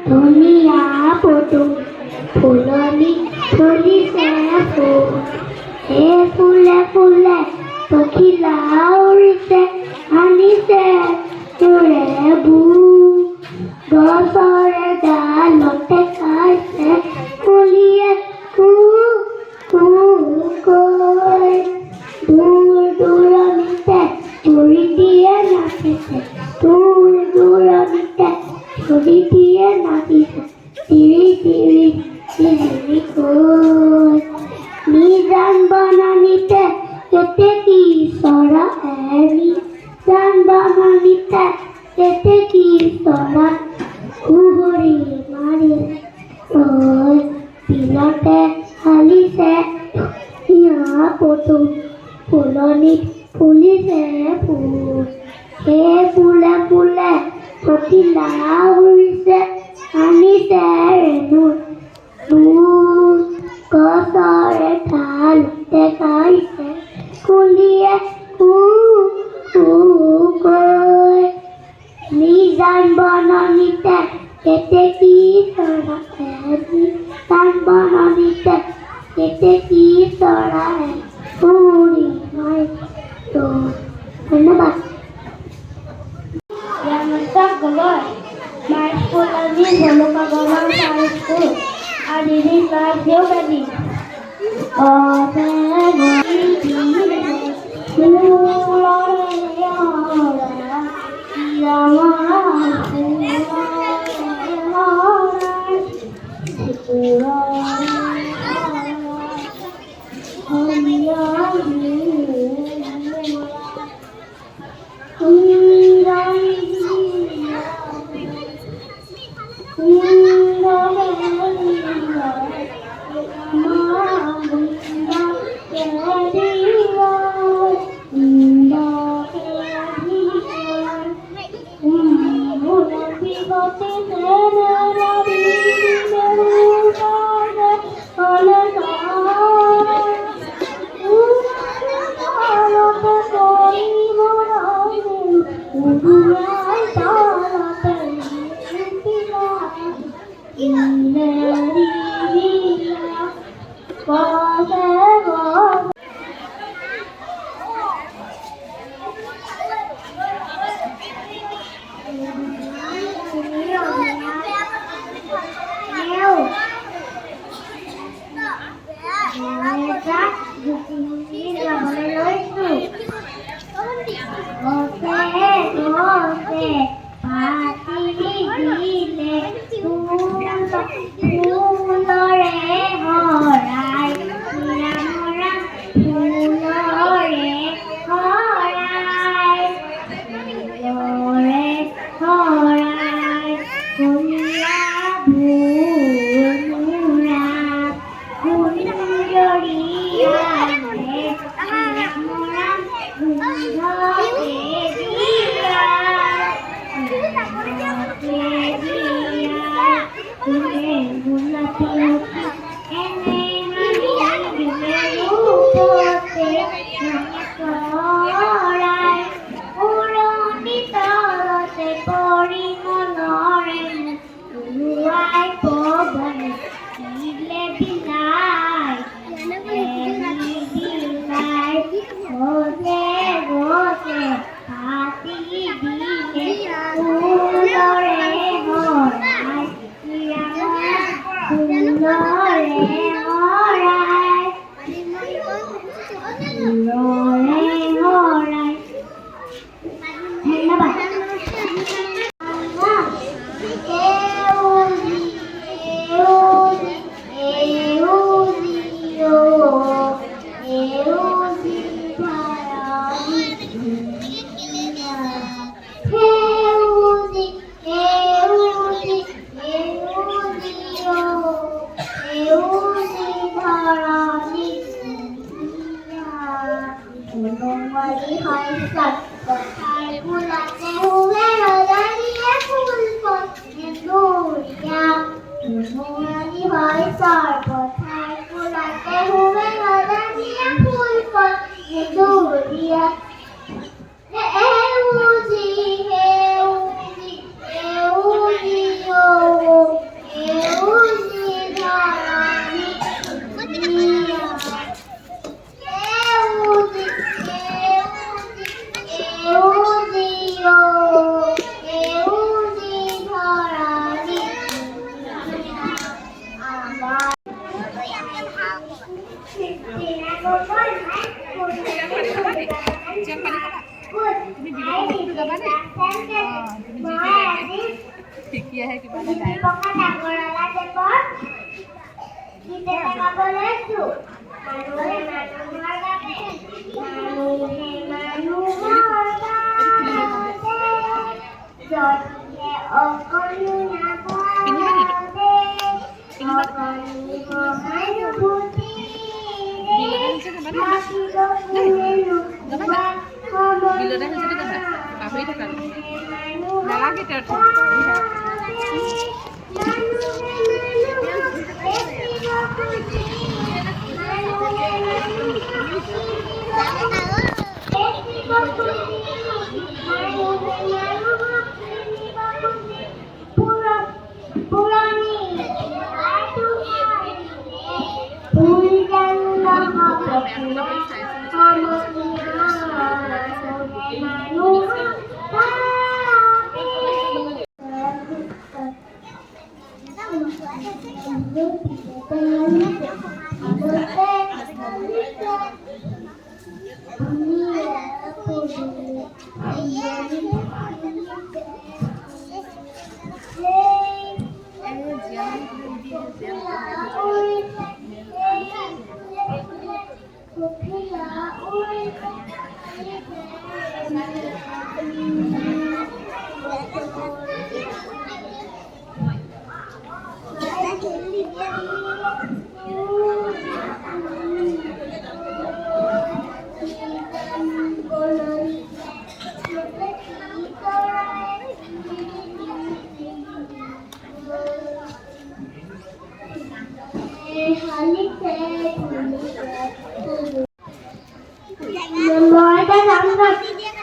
ধনিয়া পদুম ফুলনি ফুলিছে ফুল হে ফুলে ফুলে পখিলা উৰিছে আনিছে তোৰে বু গছৰে ডালতে খাইছে কুলিয়ে কু কু কৈ দূৰ দূৰণিতে চুৰি দিয়ে নাচিছে দূৰ দূৰণিতে চুৰি দিয়ে নাচিছে তিৰি তিৰি তিৰি কৈ নিজান বননিতে কেতেকী চৰা নিজান বননিতে কেতেকী চৰা কুহুৰি মাৰি কৈ বিলতে হালিছে ধনিয়া পদুম ফুলনিত ফুলিছে ফুল সেই ফুলে ফুলে পখিলা উৰিছে আনিছে ৰেণু গছৰে ডালতে খাইছে কুলিয়ে কু কু কৈ নিজান বননিতে কেতেকী চৰাই নিজান বননিতে কেতেকী চৰাই উৰি মাৰি ধন্যবাদ। My school is Boloka Government School. And it is like Yogi. পকা ডাঙৰলা দেৱৰ গীতে গাব লৈছো মানুহে মানুহৰ বাবে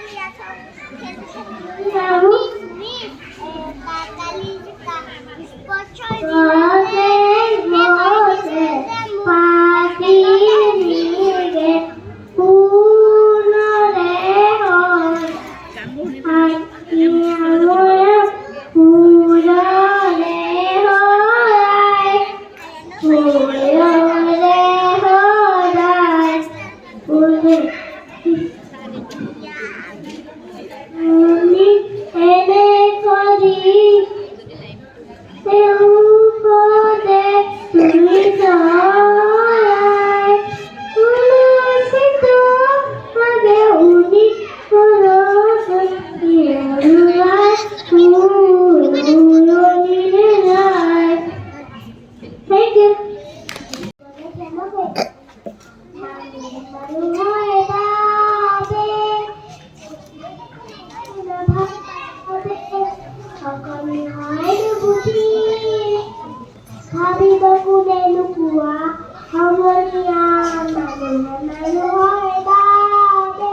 মানুহে মানুহৰ বাবে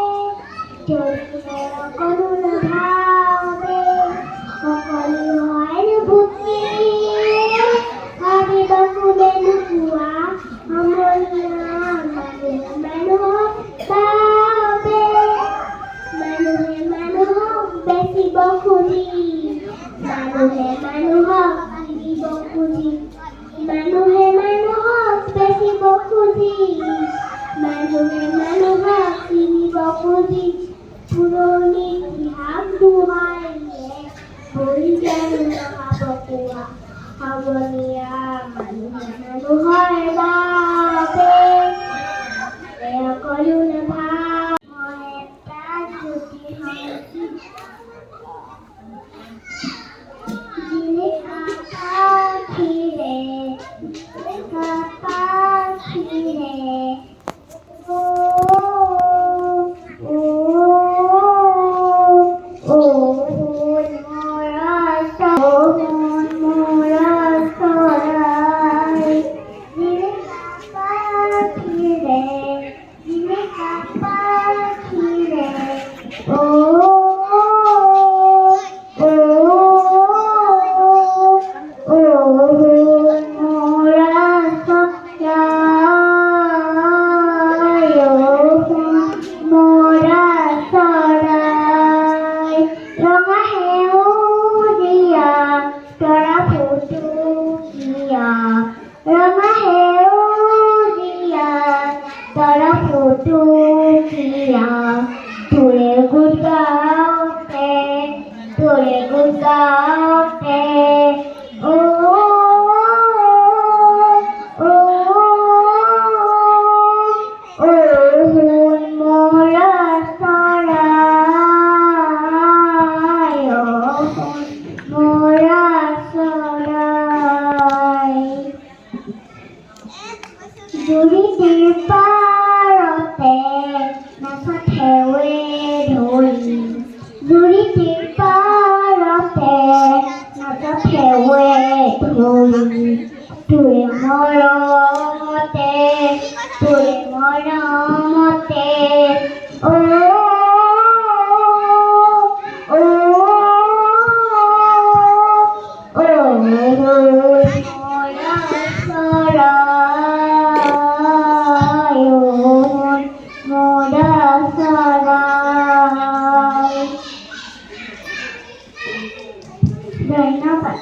যদিহে অকণো নাভাবে অকণি সহানুভূতিৰে মাতিব কোনে নোকোৱা ধৰি তোৰে মৰমতে তোৰে মৰমতে অ ধন্যবাদ।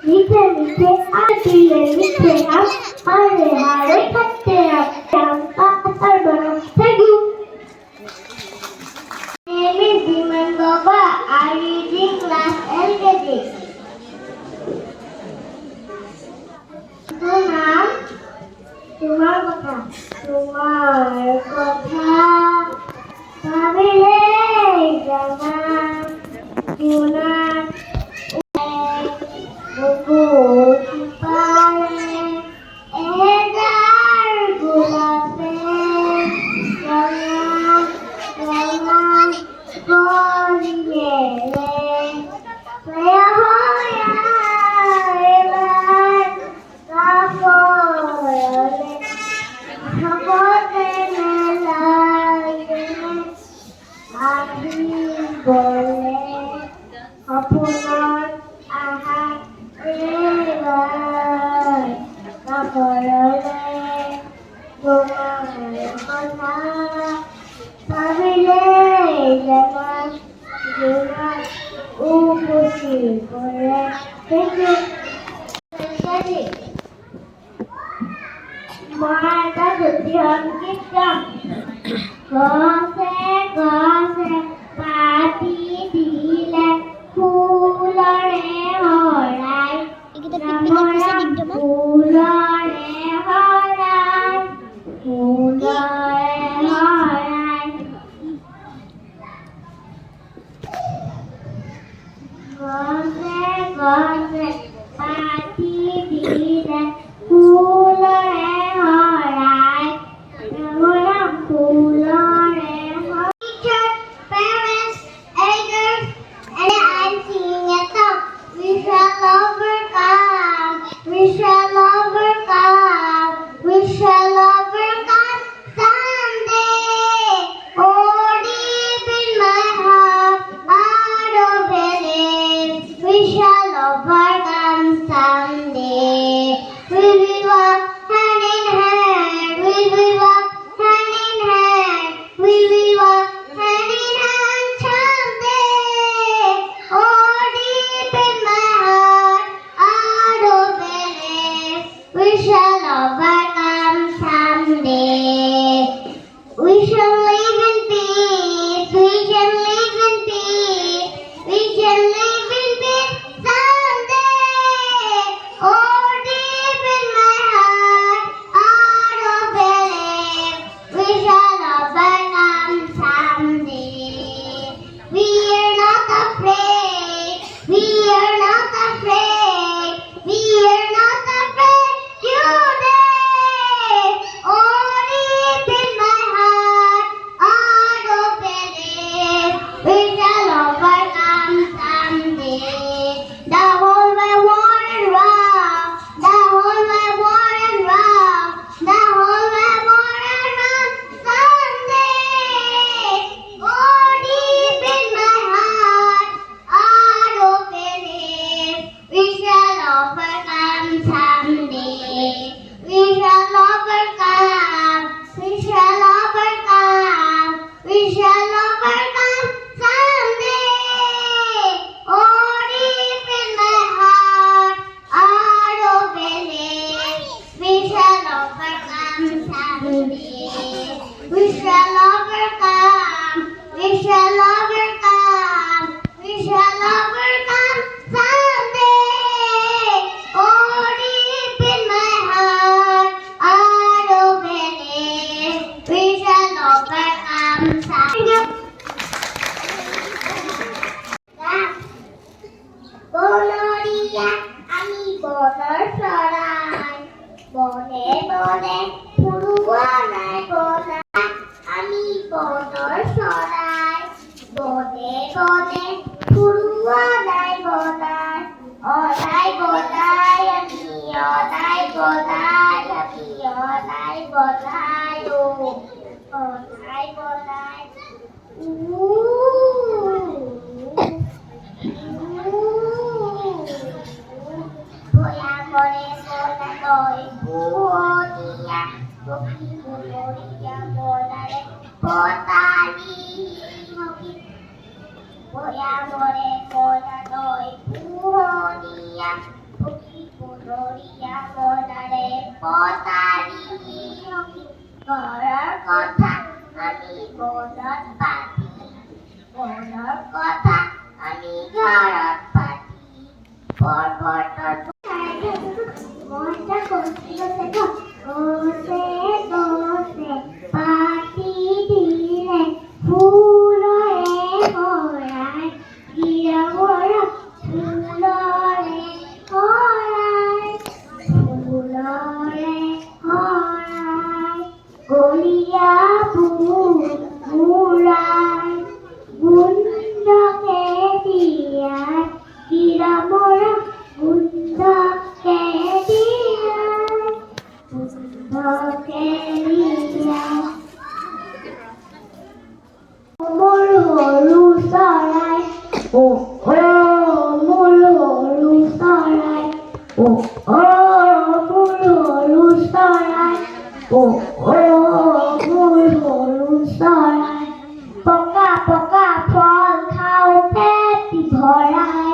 মিঠে মিঠে আদিলে মিঠে আম হারে হারে খাতে আম পাতার বরং থাকি name is Diman Baba. I reading class LKG. নাম তোমার কথা তোমার কথা ভাবিলে জানা গুনা বুকুত পারে এজার গোলাপে রঙা রঙা করিলে আপোনাৰ আহাৰ এবাৰ কাপৰলে তোমাৰ কথা ভাবিলে জানা গুণা উপচি পৰে মই এটা জ্যোতি সংগীত গাম গছে গছে পাতি দিলে ফুলৰে হৰাই ফুলৰে হৰাই ফুলৰে হৰাই গছে গছে পাতি দিলে ফুলৰে হৰাই ফুলৰে parents, elders, and I'm singing a song. We shall overcome. We shall overcome. We shall overcome someday. Oh, deep in my heart, I do believe we shall overcome someday. We will walk hand in hand. We will walk hand in hand. We will walk hand in hand someday. Oh, deep in my heart, I do believe we shall overcome someday. We shall live in peace. We shall live in peace. We shall live in peace someday. Oh, deep in my heart, I do believe we shall overcome someday. We are not afraid. We are not afraid. We are not afraid today. Oh, deep in my heart, I do believe we shall overcome someday. The whole wide world and round, the whole wide world and round, the whole wide world and round someday. Oh, deep in my heart, I do believe we shall overcome someday. We shall overcome. We shall overcome. We shall overcome someday. Oh, deep in my heart, I do believe we shall overcome someday. We shall overcome. We shall overcome. We shall overcome someday. Oh, deep in my heart, I do believe we shall overcome someday. বনরিয়া আমি বনর সরাই বনে বনে ফুরুয়া নাই বনাই আমি বনর সরাই বনে বনে ফুরুয়া নাই বনাই অলাই বনাই আমি বলাই ও বলাই বলাই ভয়া করে বলাই বুয়া পক্ষী মরিয়া বলাই পতালি ভয়া করে বলাই বুয়া পক্ষী মরিয়া বলাই পতালি করার কথা আমি বলত পাতি বলার কথা আমি ঘরত পাতি পর্বতত মনটা করছিল দেখো গোসে গোসে পাতি দিলে ফুলরে ভরায় গিরবরা ফুলরে ভরায় ফুলরে ভরায় গলিয়া মুড়ায় গুন্দকে দিয়ায় গিরবরা গুন্দকে দিয়ায় গুন্দকে দিয়ায় মোৰ সৰু চৰাই ও মোৰ সৰু চৰাই ও মোৰ সৰু চৰাই ও মোৰ সৰু চৰাই পকা পকা ফল খাওঁ পেট ভৰাই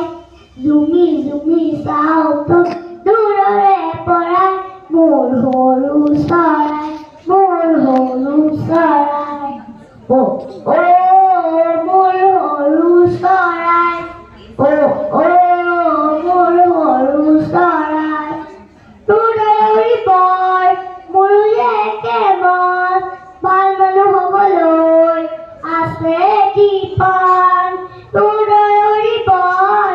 জুমি জুমি চাওঁ দূৰৰে পৰাই মোৰ সৰু চৰাই মোৰ সৰু চৰাই ও মোৰ সৰু চৰাই ও মোৰ সৰু চৰাই তোৰে বৰ মোৰে কেৱল ভাল মানুহ হ'বলৈ আছে দীপন তোৰে বৰ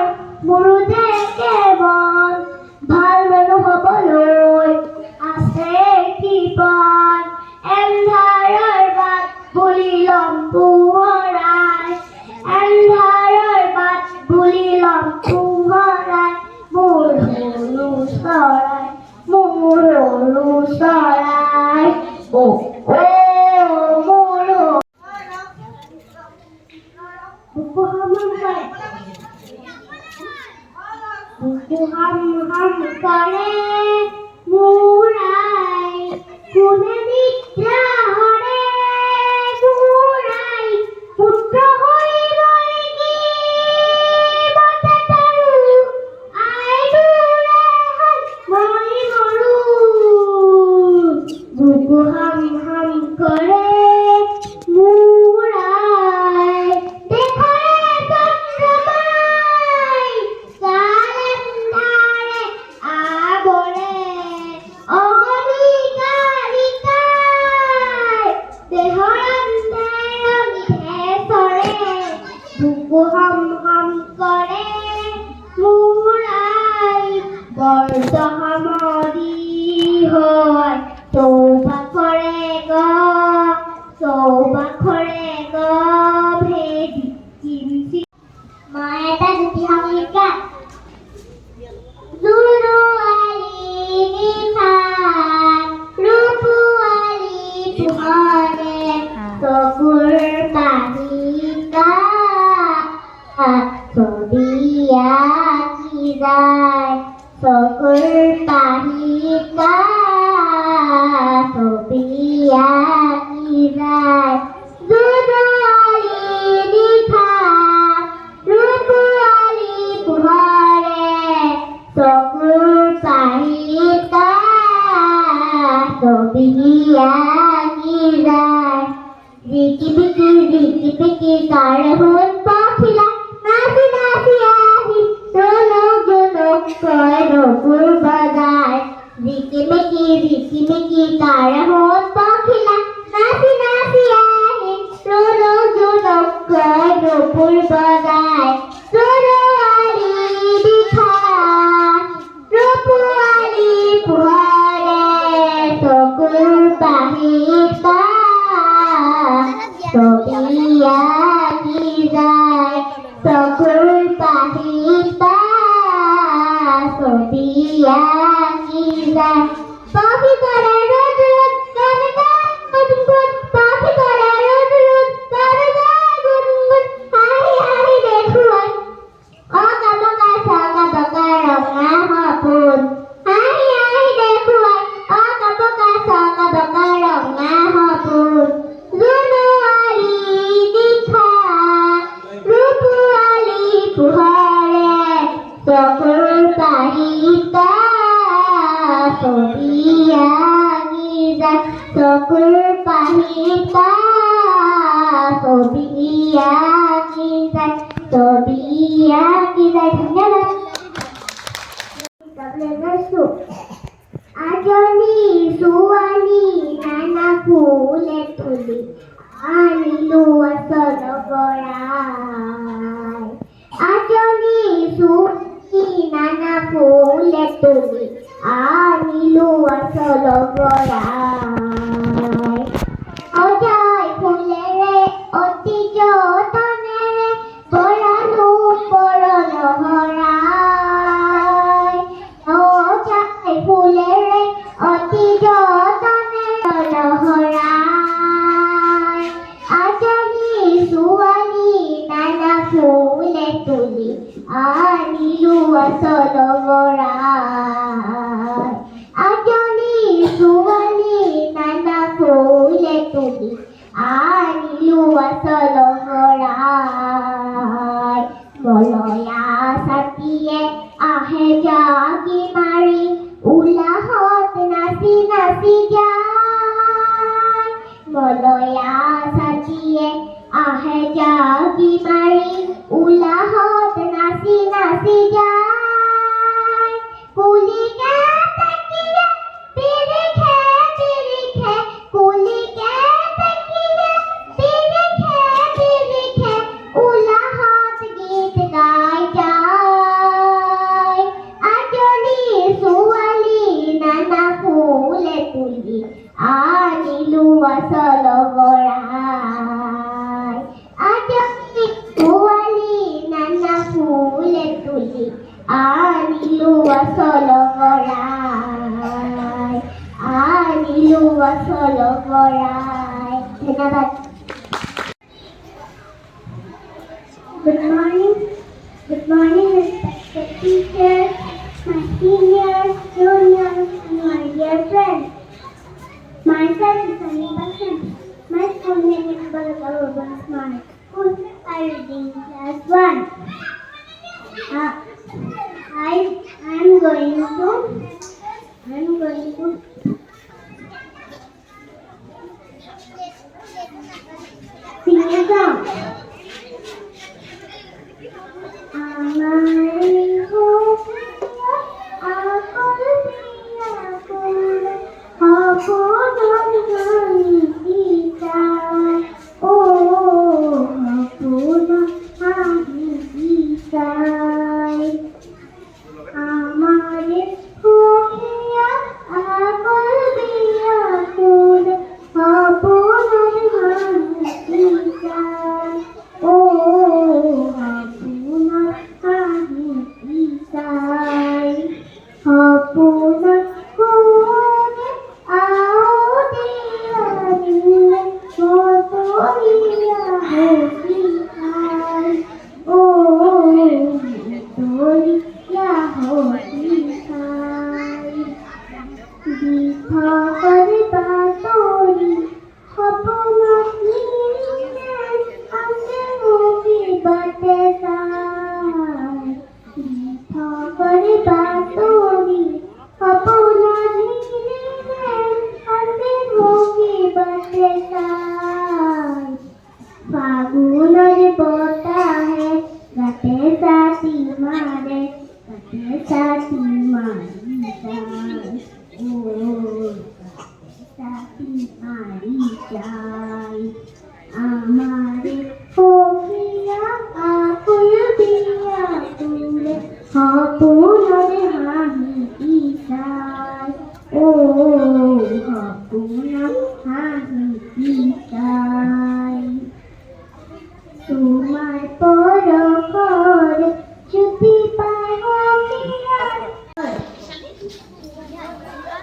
মোৰে কেৱল ভাল মানুহ হ'বলৈ আছে দীপন এন্ধাৰৰ বাট বুলি ল'ম পোহৰাই এন্ধাৰৰ বাট বুলি ল'ম পোহৰাই মোৰ সৰু চৰাই মোৰ সৰু চৰাই ও মোৰ বুকু হাম হাম কৰে মুৰাই কোনে নিদ্ৰা হৰে মুৰাই পুত্ৰ হৈ গ'লগি বতাতাৰু আই দুৰাই মই মৰো বুকু হাম কৰে মুৰাই দেখাৰে চন্দ্ৰমাই কালেন্দাৰে আৱৰে অগণি কালিকাই দেহৰ অন্ধেৰে চৰে বুকু হাম কৰে মুৰাই বৰদহামদি হয় চৌপাশৰে ভেদি কিমচি মই এটা জ্যোতি সংগীতা জুৰুৱালি নিশাত ৰূপোৱালি পোহৰে চকুৰ পানীত ছবি আঁকি যায় চকুৰ পানীত ছবি আঁকি যায় জুৰুৱালি নিশাত ৰূপোৱালি পোহৰে চকুৰ পানীত ছবি আঁকি যায় ৰিকি পিকি তাৰ হ'ল পখিলা নাচি নাচি আহি জনক জনক কয় নকুৰ বজায় ৰিকি মিকি তাৰ হ'ল পখিলা নাচি নাচি আহি জনক জনক কয় নকুৰ বজায় জৰুৱালি নিশাত ৰূপোৱালি পোহৰে চকুৰ পানীত ছবি আঁকি যায় চকুৰ পানীত ছবি আঁকি যায় পক্ষী কৰে ৰ'দ ৰ'দ ছবিয়া গিজা চকুৰ পাহিতা ছবিয়া গিজা ছবিয়া গিজা ধন্যবাদ আজলি ছোৱালী নানা ফুলে তুলি আনিলো আচল গৰাই আজলি ছোৱালী নানা ফুলে তুলি আনিলো আচল গৰাই অজয় ফুলেৰে অতি যতনেৰে বৰালো বৰণ হৰাই অজয় ফুলেৰে অতি যতনেৰে হৰাই আজলি ছোৱালী নানা ফুলে তুলি আনিলো আচল গৰাই আজলি ছোৱালী নানা ফুলে তুলি আনিলো আচল গৰাই মলয়া ছাতিয়ে আহে জাগি মাৰি উলাহত নাচি নাচি যায় মলয়া ছাতিয়ে আহে জাগি মাৰি উলাহত নাচি নাচি যায় কুলিকে তাকিয়ে পিৰিখে পিৰিখে কুলিকে তাকিয়ে পিৰিখে পিৰিখে উলাহত গীত গাই যায় আজলি ছোৱালী নানা ফুলে তুলি আনিলো আচল গৰাই আজলি ছোৱালী নানা ফুলে তুলি আনিলো আচল গৰাই আনিলো আচল গৰাই ধন্যবাদ Good morning, respected teachers, my seniors, juniors, and my dear friends. Myself is Sunny Bhakshan. My school name is Balagala Urban Smart School. I read in class 1. I am going to sing a song.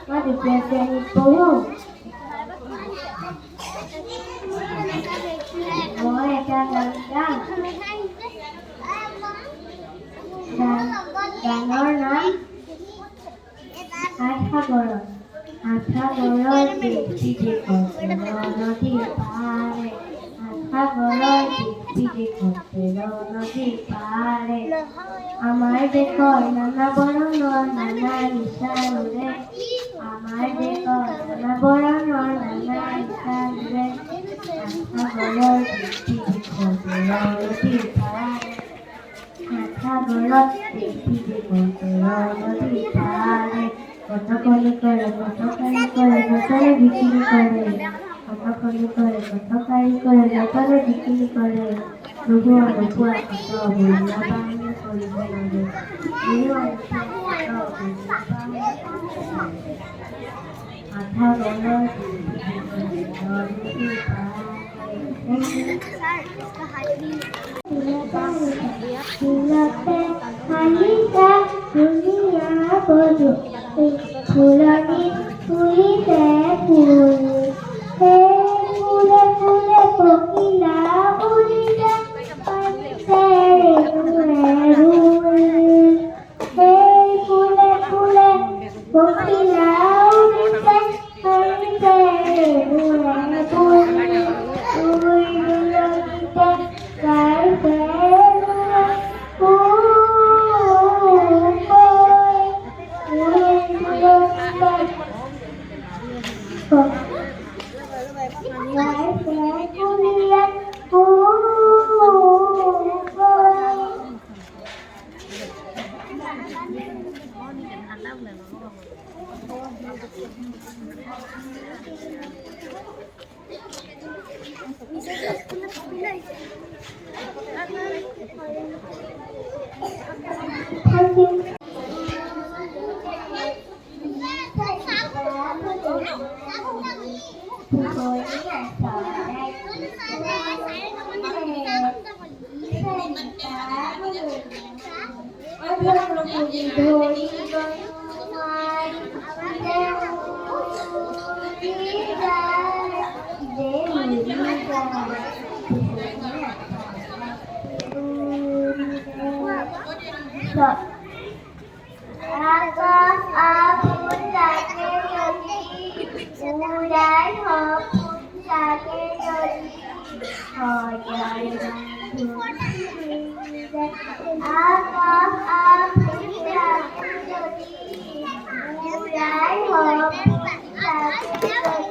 What is your favorite poem? গানৰ নাম আঠাগড় আঠাগড়ৰ নদীৰ পাৰে আঠাগড়ৰ পিঠে করতেল নদীর পাড়ে আমার দেখর নানা বড় নর নানা নিশান রে আমার দেখর নানা বড় নর নানা নিশান রে বড় পিঠে করতেল নদীর পাড়ে মাথা বড় পিঠে করতেল নদীর পাড়ে কতক্ষণে করে কতকারি করে নতলে বিক্রি করে কতক্ষণে করে কতকারি করে নতলে বিক্রি করে রঘুয়া রঘুয়া কত বইলা বাংলা করিবে নদী রঘুয়া রঘুয়া কত বইলা বাংলা মাথা বড় হানিকা দুনিয়া বধু ফুলনি ফুলিতে ফুল হে ফুলে ফুলে কোকিলা উড়িতে পানিতে রুল হে ফুলে ফুলে কোকিলা উড়িতে পানিতে রুল উড়িতে গাইতে আকাশ আগুন লাগে যদি উড়াই হকুন লাগে যদি আকাশ আগুন লাগে যদি উড়াই হকুন লাগে যদি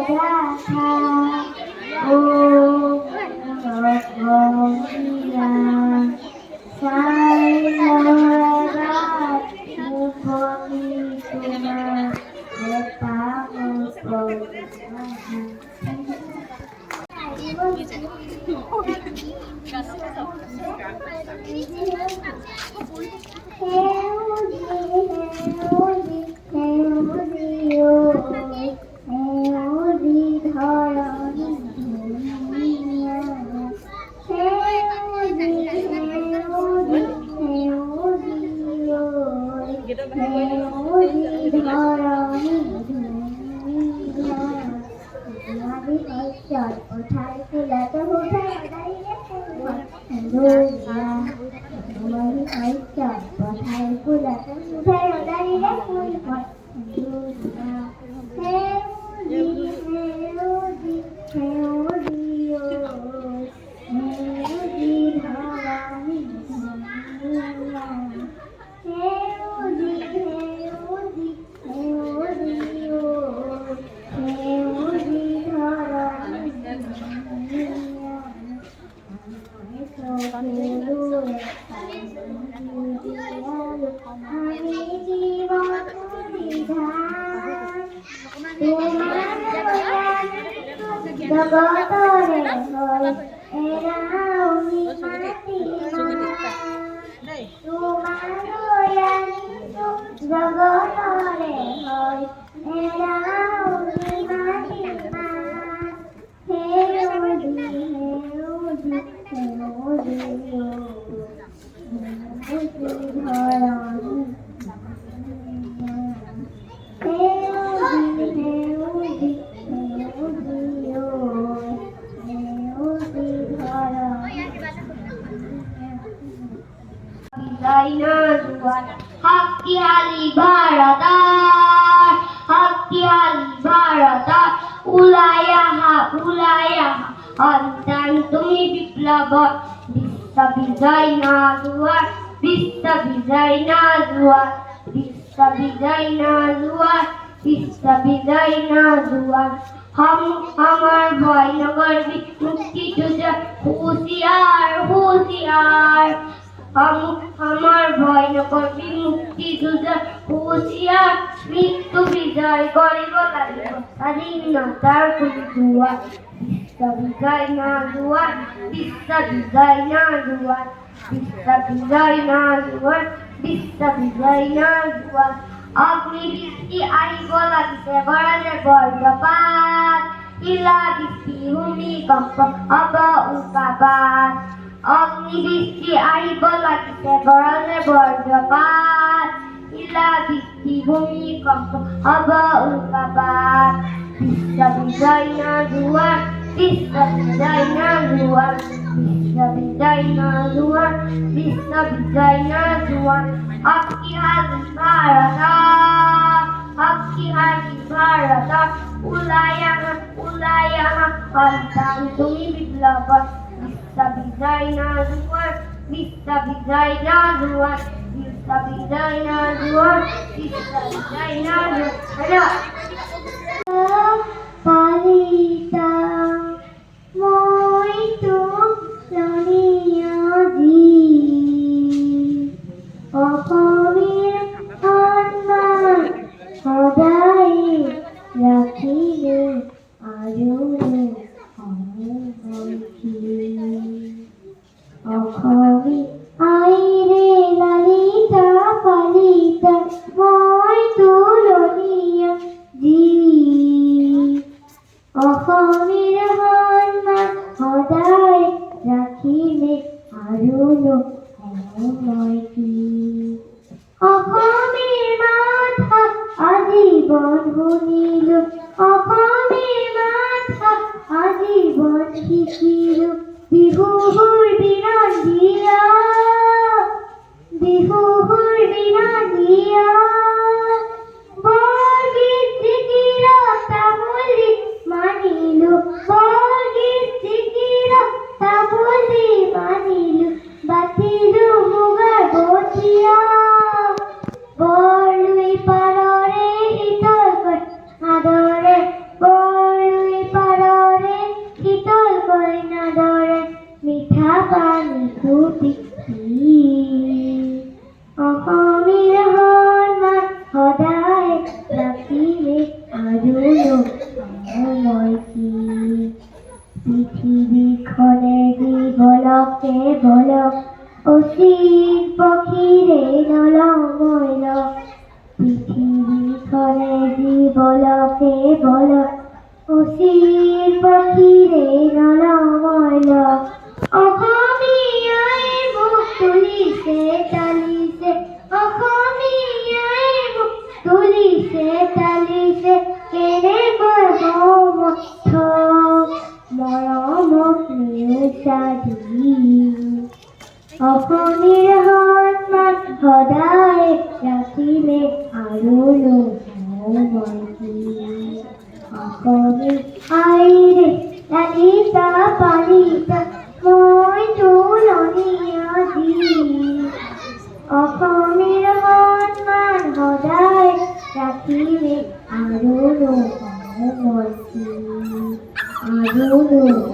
গাথা ও গঙ্গা সারা মুখনি তোমার কোথায় ফুলাতে কোথায় কোথায় ফুলাতে কোথায় দাঁড়িয়ে জগতরে হই এরাউনি মাটিমা তোমার দয়ানি জগতরে হই এরাউনি মাটিমা হে ওদি Hakki Ali Bharadar, Hakki Ali Bharadar, Ulayaha, Antan tumi biplabor, Bisa Bizai Nazuar, Bisa Bizai Nazuar, Bisa Bizai Nazuar, Bisa Bizai Nazuar. हम हमार भाई नगर मुक्ति तुझे होशियार होशियार हम हमार भाई नगर मुक्ति तुझे होशियार मृत्यु विजय गरीब স্বাধীনতার দুয়ার বিশ্ব বিজয় না দুয়ার বিশ্ব বিজয় না দুয়ার বিশ্ব বিজয় না দুয়ার বিশ্ব বিজয় না দুয়ার অগ্নি বৃষ্টি আইব লাগিছে গড়ালে বজ্রপাত শিলা বৃষ্টি ভূমিকম্প হব উল্কাপাত অগ্নি বৃষ্টি আইব লাগিছে গড়ালে বজ্রপাত শিলা বৃষ্টি ভূমিকম্প হব উল্কাপাত বিশ্ব বিজয় না দুয়ার বিশ্ব বিজয় না দুয়ার বিশ্ব বিজয় না দুয়ার বিশ্ব বিজয় না দুয়ার Hakki Ali Bharadar, Hakki Ali Bharadar, Ulayaha, Antan tumi biplabor, Bisa Bizai Nazuar, Bisa Bizai Nazuar, Bisa Bizai Nazuar, Bisa Bizai Nazuar. Palita, moi tu laniya ji. অসমীর সন্মান সদায় রাখিলে আৰু অসমী আইৰে লালিতা পালিতা মই তুলনীয়া যি অসমীৰ সন্মান সদায় ৰাখিলে আৰু মই কি অসমীৰ মাথা আজীবন শুনিলো অসমীৰ মাথা আজীবন শিকিলো বিহুৰ বিৰান্ধিয়া বিহুৰ বিৰান্ধিয়া বৰগীত জিকিৰ তামুলী মানিলো কেৱল অচিত পক্ষীৰে নলমৈল পৃথিৱীখনে জীৱল কেৱল অচিত পক্ষীৰে নলমৈল অসমীয়াই মুখ তুলিছে তালিছে অসমীয়াই মুখ তুলিছে তালিছে কেনেকৈ মমথ মৰমক নেওচা দি অসমীৰ সন্মান সদায় ৰাখিলে আৰু নহ'ব কি অসমী আইৰে লালিতা পালিতা মই তুলনীয়া দি অসমীৰ সন্মান সদায় ৰাখিলে আৰু নহ'ব কি আৰু